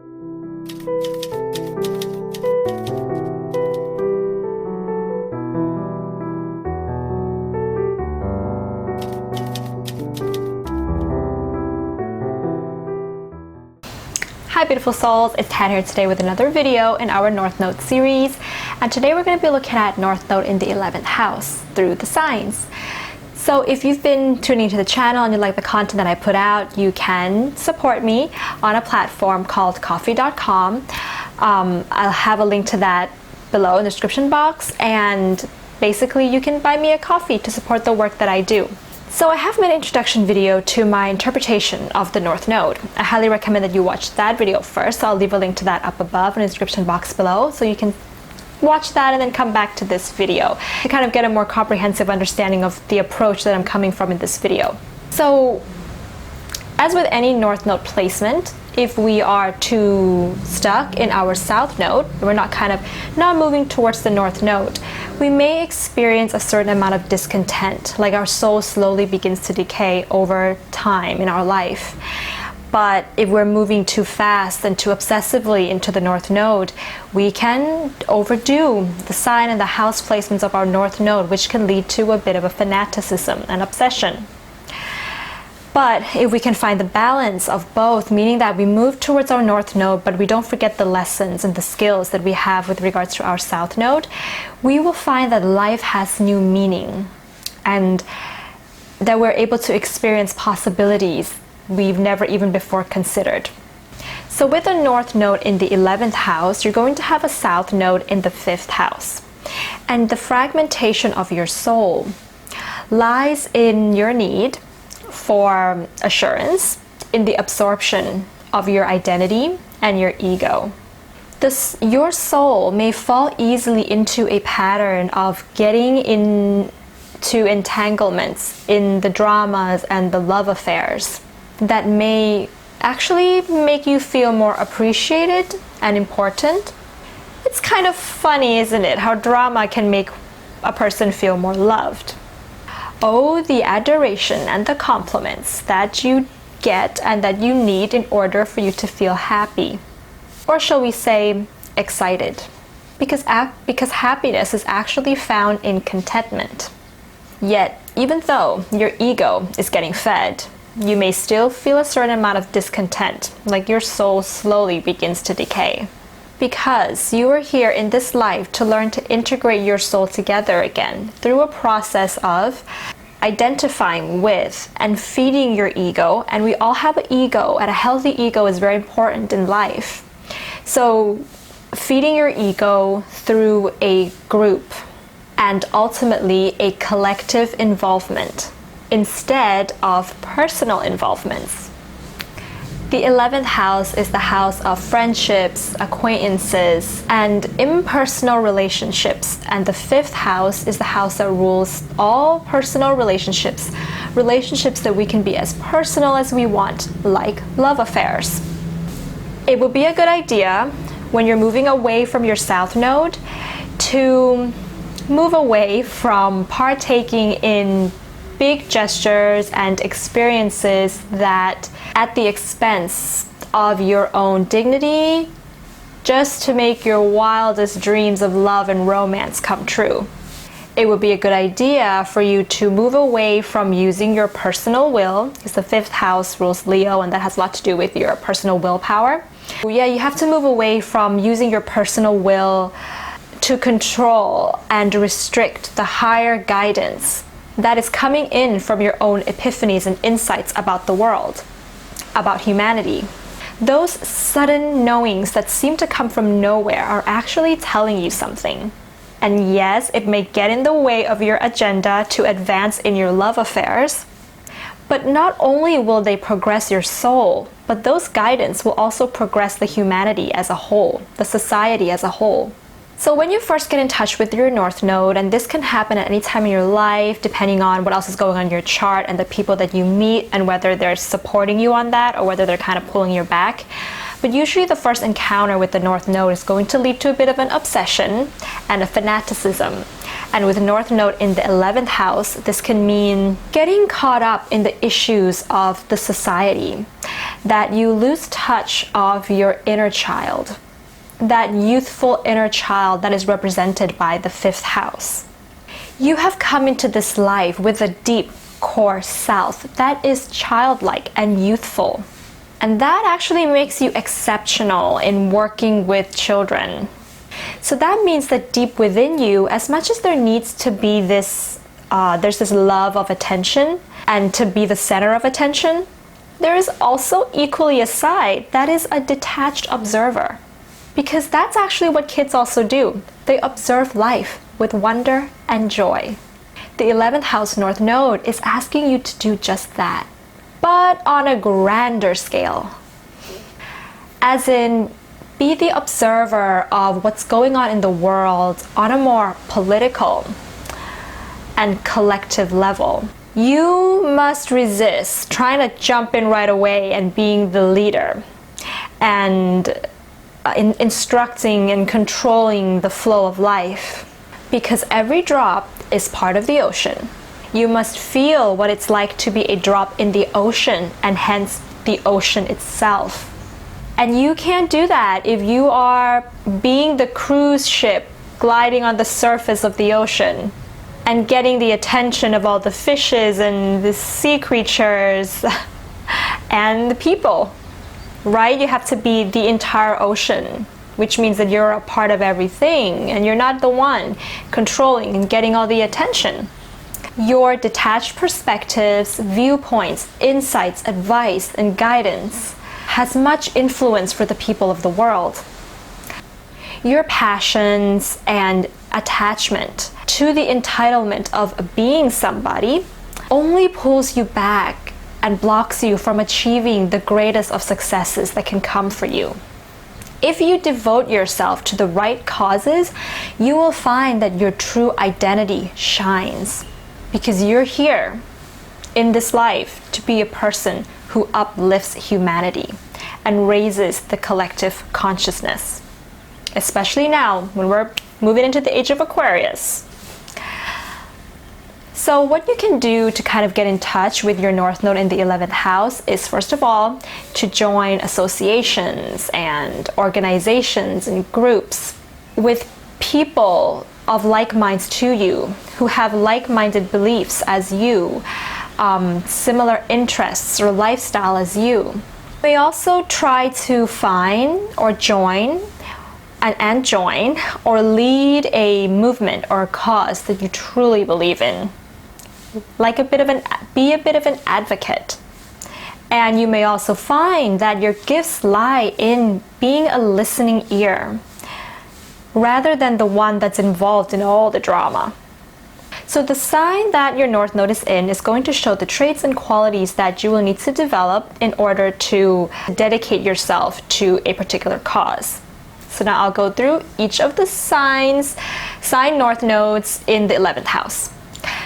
Hi beautiful souls, it's Tan here today with another video in our North Node series, and today we're going to be looking at North Node in the 11th house through the signs. So if you've been tuning into the channel and you like the content that I put out, you can support me on a platform called coffee.com. I'll have a link to that below in the description box, and basically you can buy me a coffee to support the work that I do. So I have made an introduction video to my interpretation of the North Node. I highly recommend that you watch that video first. I'll leave a link to that up above in the description box below, so you can watch that and then come back to this video to kind of get a more comprehensive understanding of the approach that I'm coming from in this video. So as with any North Node placement, if we are too stuck in our South Node, we're not moving towards the North Node, we may experience a certain amount of discontent, like our soul slowly begins to decay over time in our life. But if we're moving too fast and too obsessively into the North Node, we can overdo the sign and the house placements of our North Node, which can lead to a bit of a fanaticism and obsession. But if we can find the balance of both, meaning that we move towards our North Node, but we don't forget the lessons and the skills that we have with regards to our South Node, we will find that life has new meaning and that we're able to experience possibilities we've never even before considered. So with a North Node in the 11th house, you're going to have a South Node in the 5th house. And the fragmentation of your soul lies in your need for assurance, in the absorption of your identity and your ego. Your soul may fall easily into a pattern of getting into entanglements in the dramas and the love affairs that may actually make you feel more appreciated and important. It's kind of funny, isn't it, how drama can make a person feel more loved. Oh, the adoration and the compliments that you get and that you need in order for you to feel happy. Or shall we say, excited. Because happiness is actually found in contentment. Yet, even though your ego is getting fed, you may still feel a certain amount of discontent, like your soul slowly begins to decay. Because you are here in this life to learn to integrate your soul together again through a process of identifying with and feeding your ego. And we all have an ego, and a healthy ego is very important in life. So feeding your ego through a group and ultimately a collective involvement instead of personal involvements. The 11th house is the house of friendships, acquaintances, and impersonal relationships. And the 5th house is the house that rules all personal relationships. Relationships that we can be as personal as we want, like love affairs. It would be a good idea when you're moving away from your South Node to move away from partaking in big gestures and experiences that at the expense of your own dignity, just to make your wildest dreams of love and romance come true. It would be a good idea for you to move away from using your personal will, because the 5th house rules Leo, and that has a lot to do with your personal willpower. Yeah, you have to move away from using your personal will to control and restrict the higher guidance that is coming in from your own epiphanies and insights about the world, about humanity. Those sudden knowings that seem to come from nowhere are actually telling you something. And yes, it may get in the way of your agenda to advance in your love affairs, but not only will they progress your soul, but those guidance will also progress the humanity as a whole, the society as a whole. So when you first get in touch with your North Node, and this can happen at any time in your life, depending on what else is going on in your chart and the people that you meet and whether they're supporting you on that or whether they're kind of pulling your back. But usually the first encounter with the North Node is going to lead to a bit of an obsession and a fanaticism. And with North Node in the 11th house, this can mean getting caught up in the issues of the society, that you lose touch of your inner child, that youthful inner child that is represented by the 5th house. You have come into this life with a deep core self that is childlike and youthful. And that actually makes you exceptional in working with children. So that means that deep within you, as much as there needs to be this, there's this love of attention and to be the center of attention, there is also equally a side that is a detached observer. Because that's actually what kids also do. They observe life with wonder and joy. The 11th house North Node is asking you to do just that, but on a grander scale. As in, be the observer of what's going on in the world on a more political and collective level. You must resist trying to jump in right away and being the leader and instructing and controlling the flow of life, because every drop is part of the ocean. You must feel what it's like to be a drop in the ocean, and hence the ocean itself. And you can't do that if you are being the cruise ship gliding on the surface of the ocean and getting the attention of all the fishes and the sea creatures and the people, right? You have to be the entire ocean, which means that you're a part of everything and you're not the one controlling and getting all the attention. Your detached perspectives, viewpoints, insights, advice, and guidance has much influence for the people of the world. Your passions and attachment to the entitlement of being somebody only pulls you back and blocks you from achieving the greatest of successes that can come for you. If you devote yourself to the right causes, you will find that your true identity shines, because you're here in this life to be a person who uplifts humanity and raises the collective consciousness, especially now when we're moving into the age of Aquarius. So what you can do to kind of get in touch with your North Node in the 11th house is, first of all, to join associations and organizations and groups with people of like minds to you, who have like-minded beliefs as you, similar interests or lifestyle as you. You may also try to find or join or lead a movement or a cause that you truly believe in. Be a bit of an advocate. And you may also find that your gifts lie in being a listening ear, rather than the one that's involved in all the drama. So the sign that your North Node is in is going to show the traits and qualities that you will need to develop in order to dedicate yourself to a particular cause. So now I'll go through each of the sign North Nodes in the 11th house.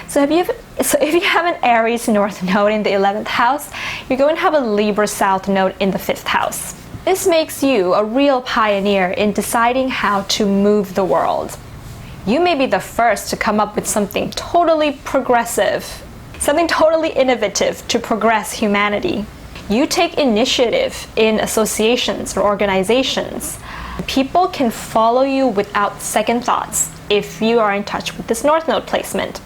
So if you have an Aries North Node in the 11th house, you're going to have a Libra South Node in the 5th house. This makes you a real pioneer in deciding how to move the world. You may be the first to come up with something totally progressive, something totally innovative to progress humanity. You take initiative in associations or organizations. People can follow you without second thoughts if you are in touch with this North Node placement.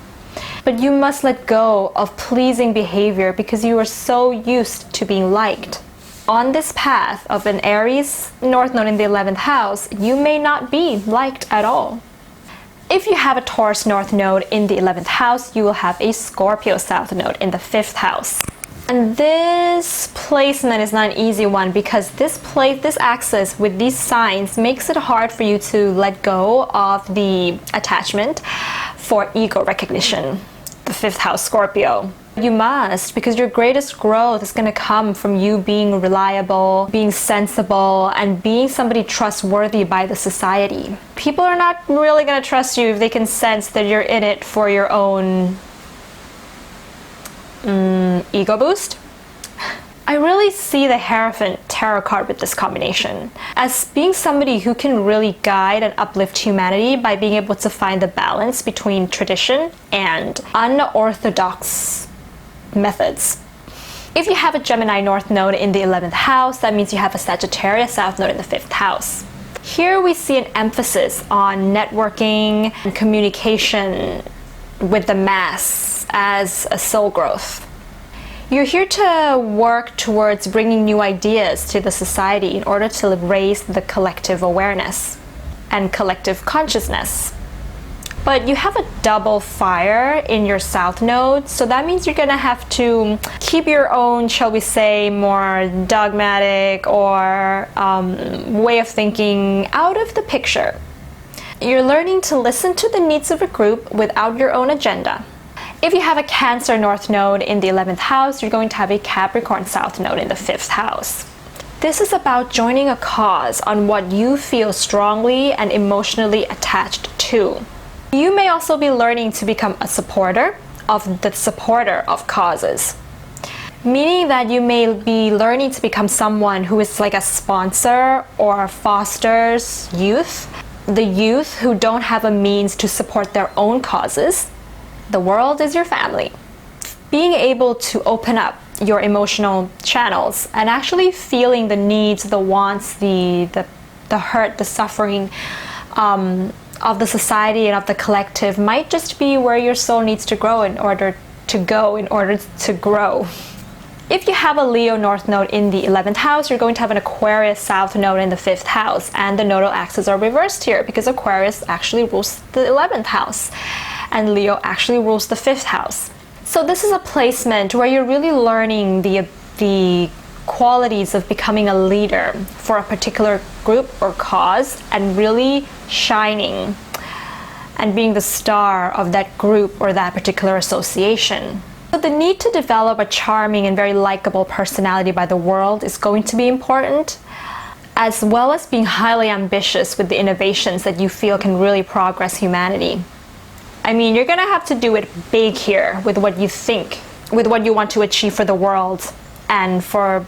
But you must let go of pleasing behavior because you are so used to being liked. On this path of an Aries North Node in the 11th house, you may not be liked at all. If you have a Taurus North Node in the 11th house, you will have a Scorpio South Node in the 5th house. And this placement is not an easy one because this axis with these signs makes it hard for you to let go of the attachment for ego recognition, the 5th house Scorpio. You must, because your greatest growth is going to come from you being reliable, being sensible, and being somebody trustworthy by the society. People are not really going to trust you if they can sense that you're in it for your own ego boost. I really see the Hierophant tarot card with this combination as being somebody who can really guide and uplift humanity by being able to find the balance between tradition and unorthodox methods. If you have a Gemini North Node in the 11th house, that means you have a Sagittarius South Node in the 5th house. Here we see an emphasis on networking and communication with the mass as a soul growth. You're here to work towards bringing new ideas to the society in order to raise the collective awareness and collective consciousness. But you have a double fire in your South Node, so that means you're gonna have to keep your own, shall we say, more dogmatic or way of thinking out of the picture. You're learning to listen to the needs of a group without your own agenda. If you have a Cancer North Node in the 11th house, you're going to have a Capricorn South Node in the 5th house. This is about joining a cause on what you feel strongly and emotionally attached to. You may also be learning to become a supporter of the supporter of causes, meaning that you may be learning to become someone who is like a sponsor or fosters youth, the youth who don't have a means to support their own causes. The world is your family. Being able to open up your emotional channels and actually feeling the needs, the wants, the hurt, the suffering of the society and of the collective might just be where your soul needs to grow in order to grow. If you have a Leo North Node in the 11th house, you're going to have an Aquarius South Node in the 5th house, and the nodal axes are reversed here because Aquarius actually rules the 11th house and Leo actually rules the 5th house. So this is a placement where you're really learning the qualities of becoming a leader for a particular group or cause and really shining and being the star of that group or that particular association. So the need to develop a charming and very likable personality by the world is going to be important, as well as being highly ambitious with the innovations that you feel can really progress humanity. I mean, you're gonna have to do it big here with what you think, with what you want to achieve for the world and for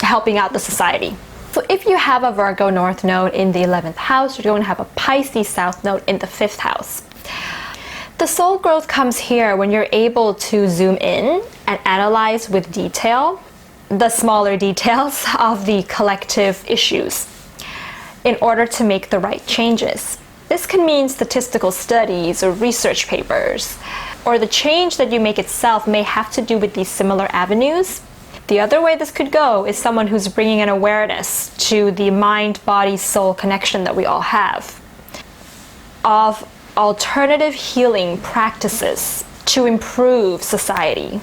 helping out the society. So if you have a Virgo North Node in the 11th house, you're going to have a Pisces South Node in the 5th house. The soul growth comes here when you're able to zoom in and analyze with detail the smaller details of the collective issues in order to make the right changes. This can mean statistical studies or research papers, or the change that you make itself may have to do with these similar avenues. The other way this could go is someone who's bringing an awareness to the mind, body, soul connection that we all have, of alternative healing practices to improve society.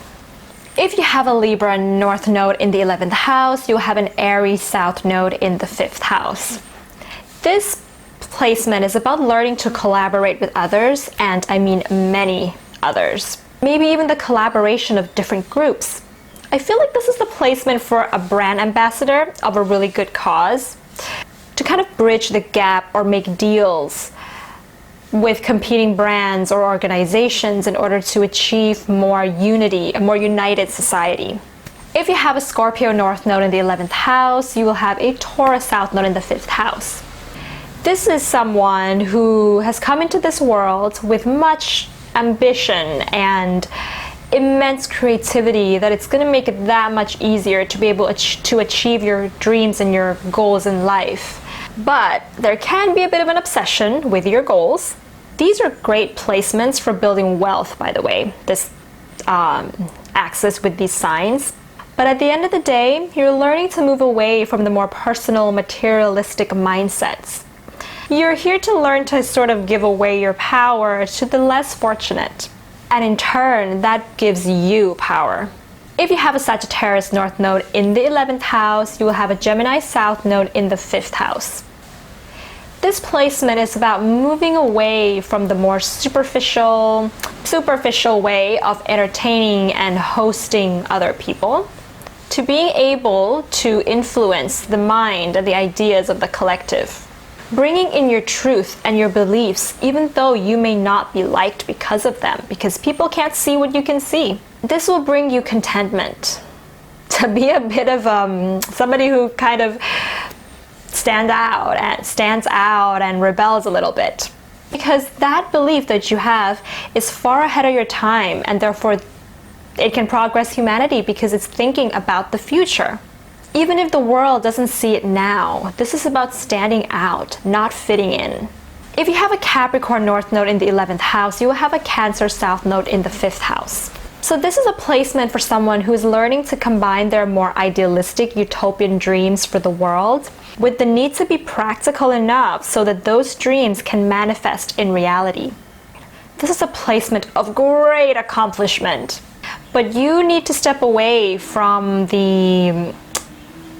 If you have a Libra North Node in the 11th house, you'll have an Aries South Node in the 5th house. This placement is about learning to collaborate with others, and I mean many others. Maybe even the collaboration of different groups. I feel like this is the placement for a brand ambassador of a really good cause to kind of bridge the gap or make deals with competing brands or organizations in order to achieve more unity, a more united society. If you have a Scorpio North Node in the 11th house, you will have a Taurus South Node in the 5th house. This is someone who has come into this world with much ambition and immense creativity that it's going to make it that much easier to be able to achieve your dreams and your goals in life. But there can be a bit of an obsession with your goals. These are great placements for building wealth, by the way, this axis with these signs. But at the end of the day, you're learning to move away from the more personal, materialistic mindsets. You're here to learn to sort of give away your power to the less fortunate. And in turn, that gives you power. If you have a Sagittarius North Node in the 11th house, you will have a Gemini South Node in the 5th house. This placement is about moving away from the more superficial way of entertaining and hosting other people to being able to influence the mind and the ideas of the collective. Bringing in your truth and your beliefs, even though you may not be liked because of them, because people can't see what you can see. This will bring you contentment. to be a bit of somebody who kind of stands out and rebels a little bit. Because that belief that you have is far ahead of your time, and therefore it can progress humanity because it's thinking about the future. Even if the world doesn't see it now, this is about standing out, not fitting in. If you have a Capricorn North Node in the 11th house, you will have a Cancer South Node in the 5th house. So this is a placement for someone who is learning to combine their more idealistic utopian dreams for the world with the need to be practical enough so that those dreams can manifest in reality. This is a placement of great accomplishment, but you need to step away from the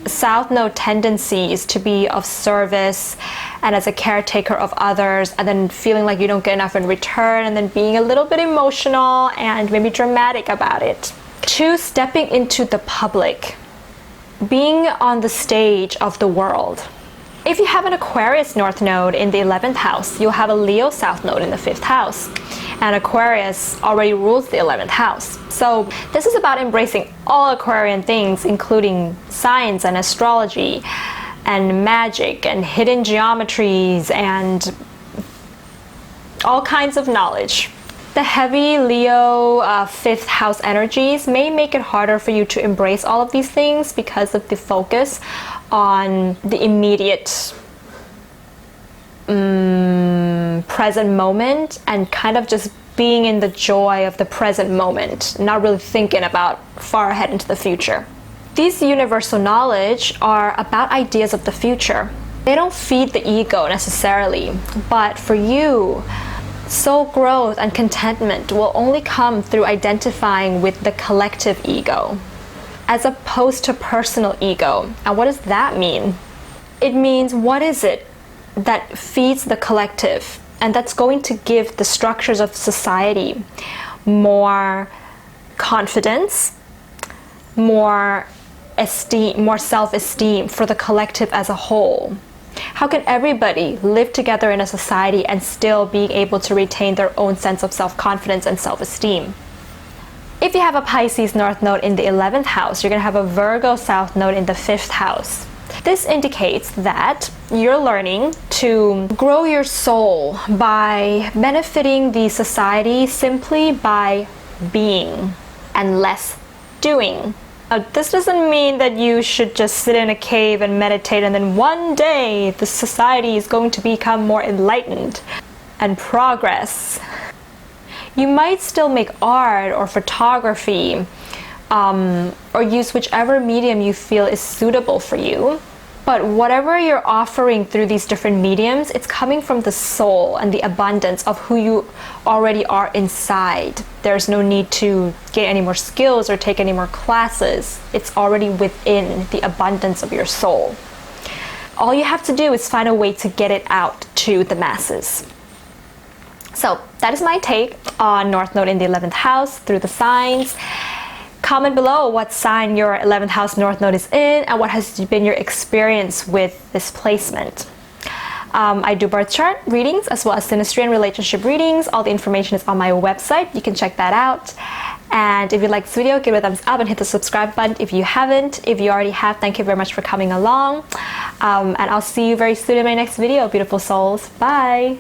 South Node tendencies to be of service and as a caretaker of others, and then feeling like you don't get enough in return, and then being a little bit emotional and maybe dramatic about it. 2, stepping into the public, being on the stage of the world. If you have an Aquarius North Node in the 11th house, you'll have a Leo South Node in the 5th house. And Aquarius already rules the 11th house. So this is about embracing all Aquarian things, including science and astrology and magic and hidden geometries and all kinds of knowledge. The heavy Leo 5th house energies may make it harder for you to embrace all of these things because of the focus on the immediate present moment and kind of just being in the joy of the present moment, not really thinking about far ahead into the future. These universal knowledge are about ideas of the future. They don't feed the ego necessarily, but for you, soul growth and contentment will only come through identifying with the collective ego, as opposed to personal ego. And what does that mean? It means, what is it that feeds the collective and that's going to give the structures of society more confidence, more esteem, more self-esteem for the collective as a whole? How can everybody live together in a society and still be able to retain their own sense of self-confidence and self-esteem? If you have a Pisces North Node in the 11th house, you're going to have a Virgo South Node in the 5th house. This indicates that you're learning to grow your soul by benefiting the society simply by being and less doing. Now, this doesn't mean that you should just sit in a cave and meditate and then one day the society is going to become more enlightened and progress. You might still make art or photography or use whichever medium you feel is suitable for you. But whatever you're offering through these different mediums, it's coming from the soul and the abundance of who you already are inside. There's no need to get any more skills or take any more classes. It's already within the abundance of your soul. All you have to do is find a way to get it out to the masses. So that is my take on North Node in the 11th house through the signs. Comment below what sign your 11th house North Node is in and what has been your experience with this placement. I do birth chart readings as well as synastry and relationship readings. All the information is on my website. You can check that out. And if you like this video, give it a thumbs up and hit the subscribe button if you haven't. If you already have, thank you very much for coming along. And I'll see you very soon in my next video, beautiful souls. Bye!